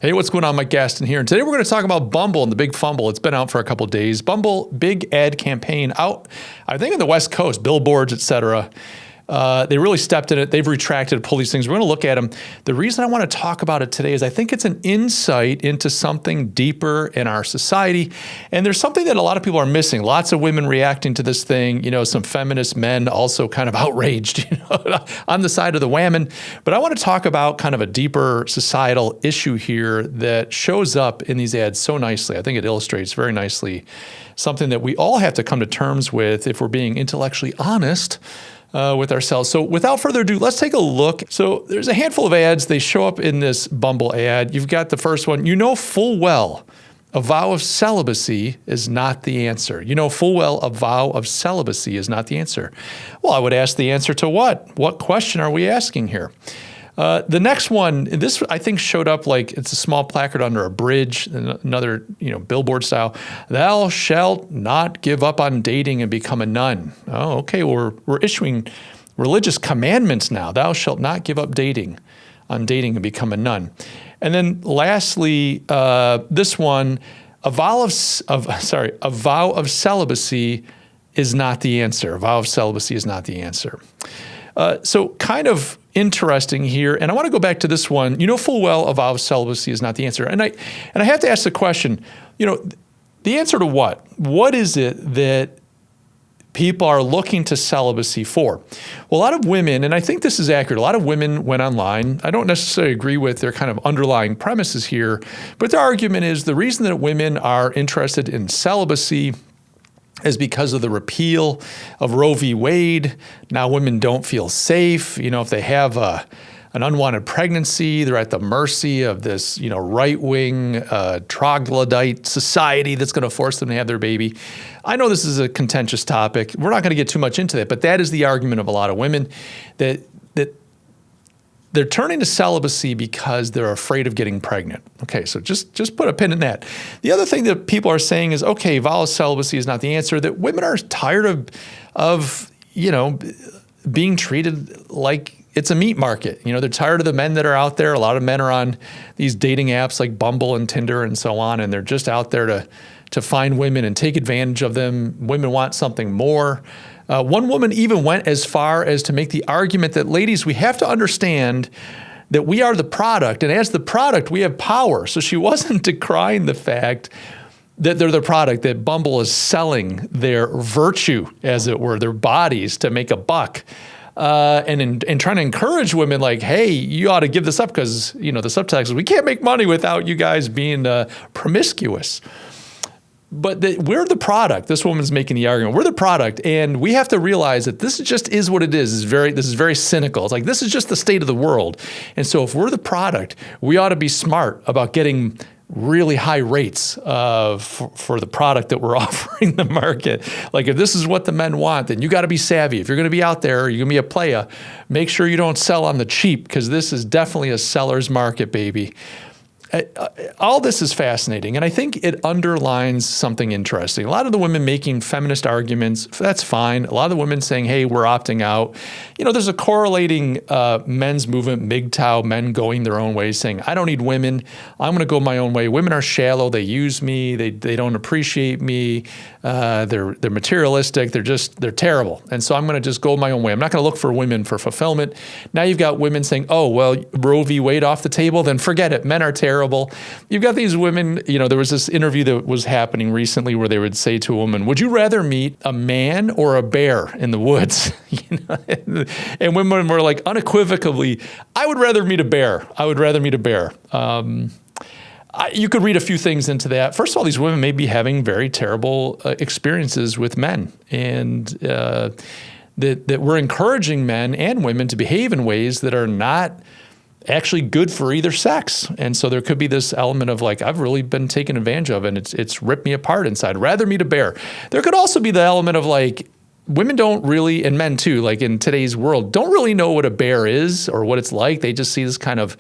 Hey, what's going on? Mike Gastin here. And today we're going to talk about Bumble and the big fumble. It's been out for a couple of days. Bumble, big ad campaign out, I think, on the West Coast, billboards, etc. They really stepped in it. They've retracted, pulled these things. We're going to look at them. The reason I want to talk about it today is I think it's an insight into something deeper in our society. And there's something that a lot of people are missing. Lots of women reacting to this thing. You know, some feminist men also kind of outraged, on the side of the whammon. But I want to talk about kind of a deeper societal issue here that shows up in these ads so nicely. I think it illustrates very nicely something that we all have to come to terms with if we're being intellectually honest with ourselves. So without further ado, let's take a look. So there's a handful of ads. They show up in this Bumble ad. You've got the first one. You know full well a vow of celibacy is not the answer. You know full well a vow of celibacy is not the answer. Well, I would ask the answer to what? What question are we asking here? The next one, this I think showed up like it's a small placard under a bridge, another billboard style. Thou shalt not give up on dating and become a nun. Oh, okay. Well, we're issuing religious commandments now. Thou shalt not give up on dating and become a nun. And then lastly, this one, a vow of celibacy is not the answer. A vow of celibacy is not the answer. So kind of interesting here, and I want to go back to this one. You know full well a vow of celibacy is not the answer. And I have to ask the question, the answer to what? What is it that people are looking to celibacy for? Well, a lot of women, and I think this is accurate, a lot of women went online. I don't necessarily agree with their kind of underlying premises here, but their argument is the reason that women are interested in celibacy is because of the repeal of Roe v. Wade. Now women don't feel safe. If they have an unwanted pregnancy, they're at the mercy of this, right-wing troglodyte society that's going to force them to have their baby. I know this is a contentious topic. We're not going to get too much into that, but that is the argument of a lot of women, that they're turning to celibacy because they're afraid of getting pregnant. Okay, so just put a pin in that. The other thing that people are saying is, okay, vow of celibacy is not the answer, that women are tired of being treated like it's a meat market. They're tired of the men that are out there. A lot of men are on these dating apps like Bumble and Tinder and so on, and they're just out there to find women and take advantage of them. Women want something more. One woman even went as far as to make the argument that, ladies, we have to understand that we are the product, and as the product, we have power. So she wasn't decrying the fact that they're the product, that Bumble is selling their virtue, as it were, their bodies to make a buck. And trying to encourage women like, hey, you ought to give this up because, the subtext is we can't make money without you guys being promiscuous. But we're the product. This woman's making the argument. We're the product, and we have to realize that this just is what it is. This is very cynical. It's like this is just the state of the world. And so if we're the product, we ought to be smart about getting really high rates for the product that we're offering the market. Like if this is what the men want, then you got to be savvy. If you're going to be out there, you're going to be a playa, make sure you don't sell on the cheap because this is definitely a seller's market, baby. All this is fascinating, and I think it underlines something interesting. A lot of the women making feminist arguments, that's fine. A lot of the women saying, hey, we're opting out. There's a correlating men's movement, MGTOW, men going their own way, saying, I don't need women. I'm going to go my own way. Women are shallow. They use me. They don't appreciate me. They're materialistic. They're terrible. And so I'm going to just go my own way. I'm not going to look for women for fulfillment. Now you've got women saying, oh, well, Roe v. Wade off the table, then forget it. Men are terrible. You've got these women, there was this interview that was happening recently where they would say to a woman, would you rather meet a man or a bear in the woods? And women were like unequivocally, I would rather meet a bear. I would rather meet a bear. You could read a few things into that. First of all, these women may be having very terrible experiences with men, and that we're encouraging men and women to behave in ways that are not actually good for either sex. And so there could be this element of like, I've really been taken advantage of and it's ripped me apart inside. Rather meet a bear. There could also be the element of like, women don't really, and men too, like in today's world, don't really know what a bear is or what it's like. They just see this kind of,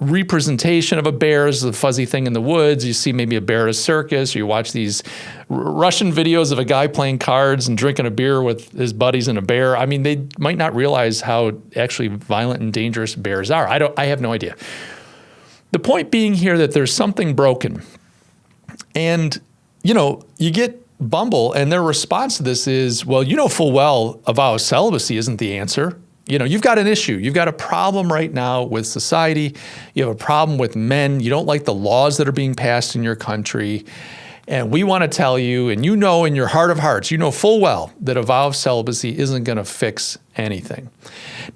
representation of a bear as a fuzzy thing in the woods. You see maybe a bear at a circus, or you watch these Russian videos of a guy playing cards and drinking a beer with his buddies and a bear. I mean, they might not realize how actually violent and dangerous bears are. I have no idea. The point being here that there's something broken. And, you get Bumble and their response to this is, well, you know full well a vow of celibacy isn't the answer. You've got an issue. You've got a problem right now with society. You have a problem with men. You don't like the laws that are being passed in your country. And we want to tell you, and in your heart of hearts, full well that a vow of celibacy isn't going to fix anything.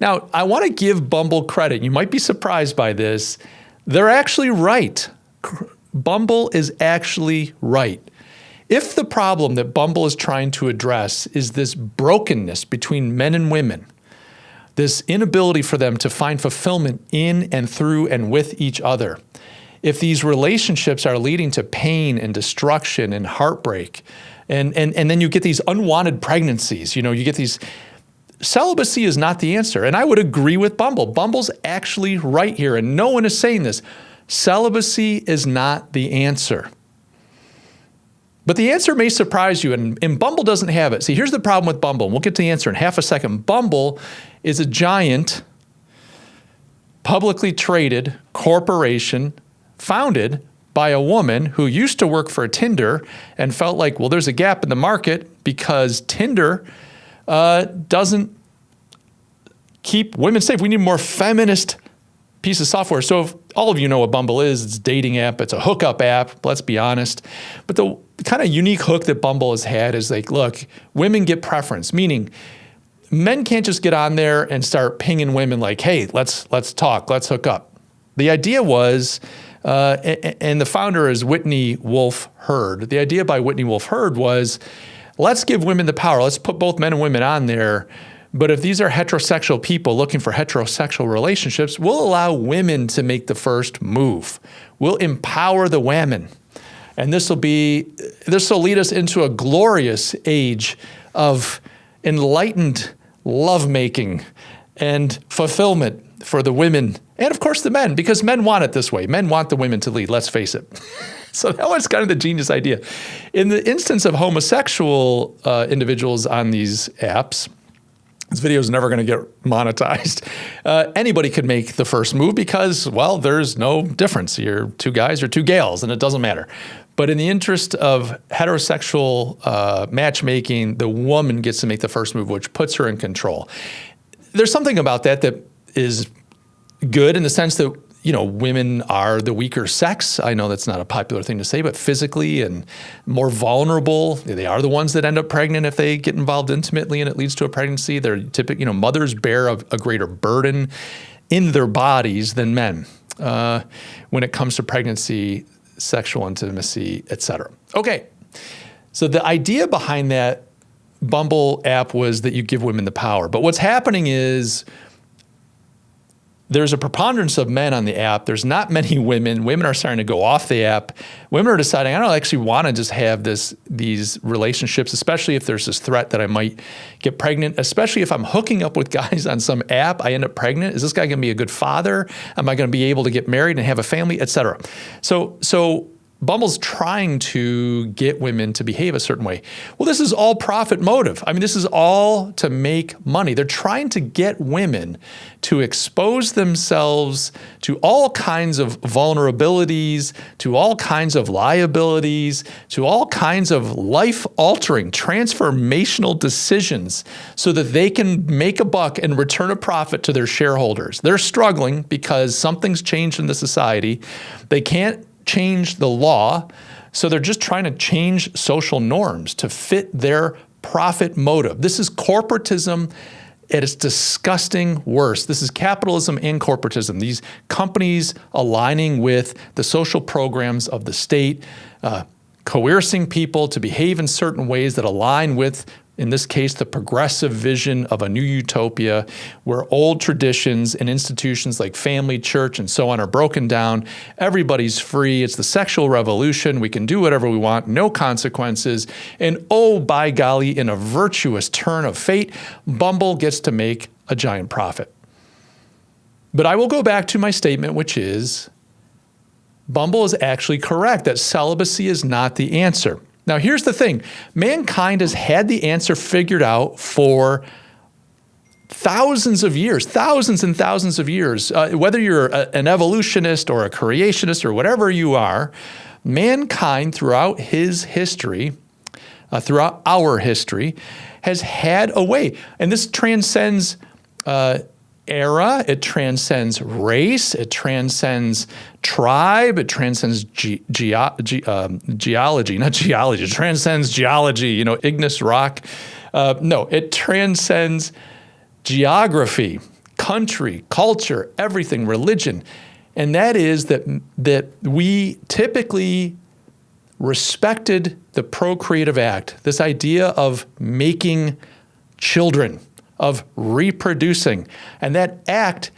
Now, I want to give Bumble credit. You might be surprised by this. They're actually right. Bumble is actually right. If the problem that Bumble is trying to address is this brokenness between men and women, this inability for them to find fulfillment in and through and with each other, if these relationships are leading to pain and destruction and heartbreak, and then you get these unwanted pregnancies, you get these, celibacy is not the answer. And I would agree with Bumble. Bumble's actually right here, and no one is saying this. Celibacy is not the answer. But the answer may surprise you, and Bumble doesn't have it. See, here's the problem with Bumble, and we'll get to the answer in half a second. Bumble is a giant, publicly traded corporation founded by a woman who used to work for Tinder and felt like, well, there's a gap in the market because Tinder doesn't keep women safe. We need a more feminist piece of software. So if all of you know what Bumble is, it's a dating app. It's a hookup app, let's be honest. But the kind of unique hook that Bumble has had is like, look, women get preference, meaning men can't just get on there and start pinging women like, hey, let's talk, let's hook up. The idea was, and the founder is Whitney Wolfe Herd. The idea by Whitney Wolfe Herd was, let's give women the power. Let's put both men and women on there. But if these are heterosexual people looking for heterosexual relationships, we'll allow women to make the first move. We'll empower the women. And this will lead us into a glorious age of enlightened lovemaking and fulfillment for the women and, of course, the men, because men want it this way. Men want the women to lead, let's face it. So that was kind of the genius idea. In the instance of homosexual individuals on these apps, this video is never going to get monetized. Anybody could make the first move because, well, there's no difference. You're two guys or two gals, and it doesn't matter. But in the interest of heterosexual matchmaking, the woman gets to make the first move, which puts her in control. There's something about that is good in the sense that, women are the weaker sex. I know that's not a popular thing to say, but physically and more vulnerable. They are the ones that end up pregnant if they get involved intimately and it leads to a pregnancy. They're typically, mothers bear a greater burden in their bodies than men when it comes to pregnancy, sexual intimacy, etc. Okay, so the idea behind that Bumble app was that you give women the power. But what's happening is there's a preponderance of men on the app. There's not many women. Women are starting to go off the app. Women are deciding, I don't actually want to just have these relationships, especially if there's this threat that I might get pregnant, especially if I'm hooking up with guys on some app, I end up pregnant. Is this guy going to be a good father? Am I going to be able to get married and have a family, et cetera? So Bumble's trying to get women to behave a certain way. Well, this is all profit motive. I mean, this is all to make money. They're trying to get women to expose themselves to all kinds of vulnerabilities, to all kinds of liabilities, to all kinds of life-altering, transformational decisions so that they can make a buck and return a profit to their shareholders. They're struggling because something's changed in the society. They can't change the law, so they're just trying to change social norms to fit their profit motive. This is corporatism at its disgusting worst. This is capitalism and corporatism. These companies aligning with the social programs of the state, coercing people to behave in certain ways that align with, in this case, the progressive vision of a new utopia where old traditions and institutions like family, church, and so on are broken down. Everybody's free. It's the sexual revolution. We can do whatever we want, no consequences. And oh, by golly, in a virtuous turn of fate, Bumble gets to make a giant profit. But I will go back to my statement, which is Bumble is actually correct that celibacy is not the answer. Now, here's the thing. Mankind has had the answer figured out for thousands and thousands of years, whether you're an evolutionist or a creationist or whatever you are, mankind throughout his history, throughout our history, has had a way. And this transcends era, it transcends race, it transcends tribe, it transcends geology, not geology, it transcends geology, igneous rock. No, it transcends geography, country, culture, everything, religion. And that is that we typically respected the procreative act, this idea of making children, of reproducing. And that act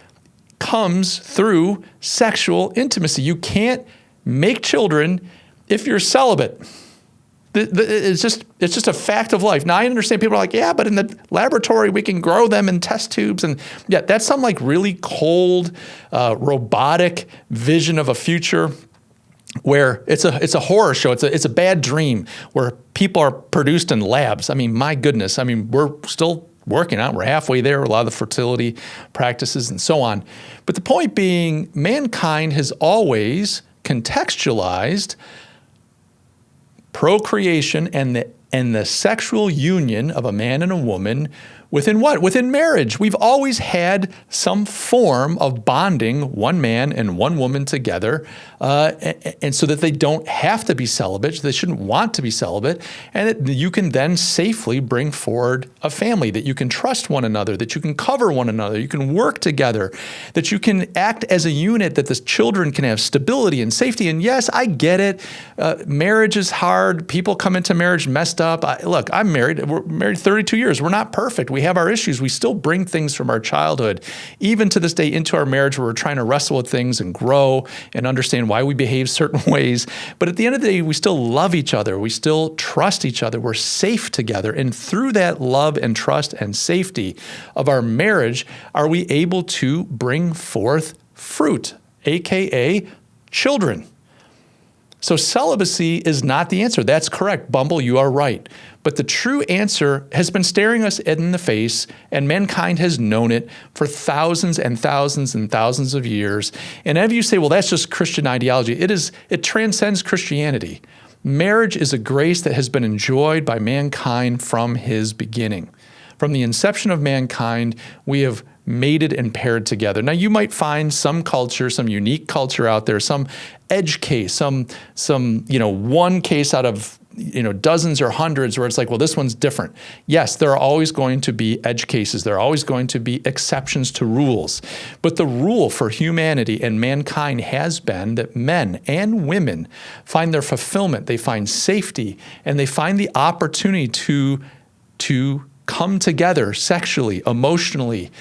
comes through sexual intimacy. You can't make children if you're celibate. It's just a fact of life. Now, I understand people are like, yeah, but in the laboratory, we can grow them in test tubes. And yeah, that's some like really cold, robotic vision of a future where it's a horror show. It's a bad dream where people are produced in labs. I mean, my goodness. I mean, we're still working out. We're halfway there, a lot of the fertility practices and so on. But the point being, mankind has always contextualized procreation and the sexual union of a man and a woman within what? Within marriage. We've always had some form of bonding one man and one woman together, and so that they don't have to be celibate, they shouldn't want to be celibate, and that you can then safely bring forward a family, that you can trust one another, that you can cover one another, you can work together, that you can act as a unit, that the children can have stability and safety. And yes, I get it. Marriage is hard. People come into marriage messed up. Look, I'm married. We're married 32 years. We're not perfect. We have our issues. We still bring things from our childhood, even to this day, into our marriage where we're trying to wrestle with things and grow and understand why we behave certain ways. But at the end of the day, we still love each other. We still trust each other. We're safe together. And through that love and trust and safety of our marriage, are we able to bring forth fruit, AKA children. So celibacy is not the answer. That's correct. Bumble, you are right. But the true answer has been staring us in the face, and mankind has known it for thousands and thousands and thousands of years. And if you say, well, that's just Christian ideology, it transcends Christianity. Marriage is a grace that has been enjoyed by mankind from his beginning. From the inception of mankind, we have mated and paired together. Now, you might find some culture, some unique culture out there, some edge case, some one case out of dozens or hundreds where it's like, well, this one's different. Yes, there are always going to be edge cases. There are always going to be exceptions to rules. But the rule for humanity and mankind has been that men and women find their fulfillment, they find safety, and they find the opportunity to come together sexually, emotionally,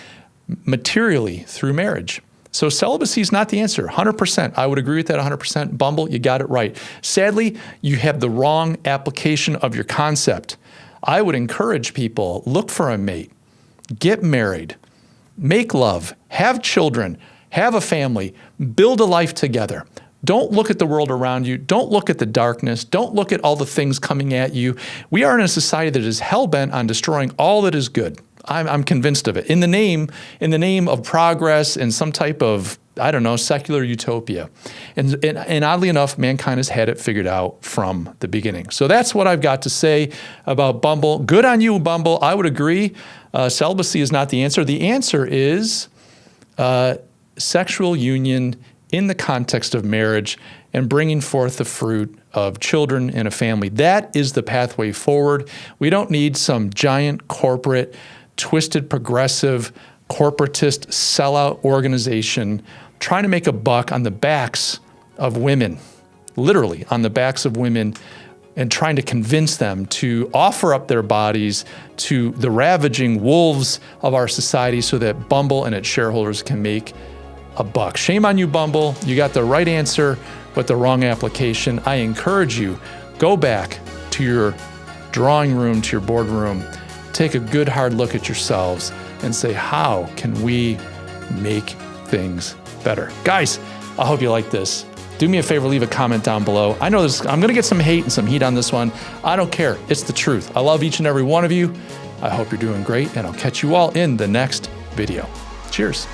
materially through marriage. So celibacy is not the answer, 100%. I would agree with that 100%. Bumble, you got it right. Sadly, you have the wrong application of your concept. I would encourage people, look for a mate, get married, make love, have children, have a family, build a life together. Don't look at the world around you. Don't look at the darkness. Don't look at all the things coming at you. We are in a society that is hell-bent on destroying all that is good. I'm convinced of it. In the name of progress and some type of, secular utopia. And oddly enough, mankind has had it figured out from the beginning. So that's what I've got to say about Bumble. Good on you, Bumble. I would agree. Celibacy is not the answer. The answer is sexual union in the context of marriage and bringing forth the fruit of children and a family. That is the pathway forward. We don't need some giant corporate, twisted, progressive, corporatist sellout organization trying to make a buck on the backs of women, literally on the backs of women, and trying to convince them to offer up their bodies to the ravaging wolves of our society so that Bumble and its shareholders can make a buck. Shame on you, Bumble. You got the right answer, but the wrong application. I encourage you, go back to your drawing room, to your boardroom, take a good hard look at yourselves and say, how can we make things better? Guys, I hope you like this. Do me a favor, leave a comment down below. I know I'm going to get some hate and some heat on this one. I don't care. It's the truth. I love each and every one of you. I hope you're doing great, and I'll catch you all in the next video. Cheers.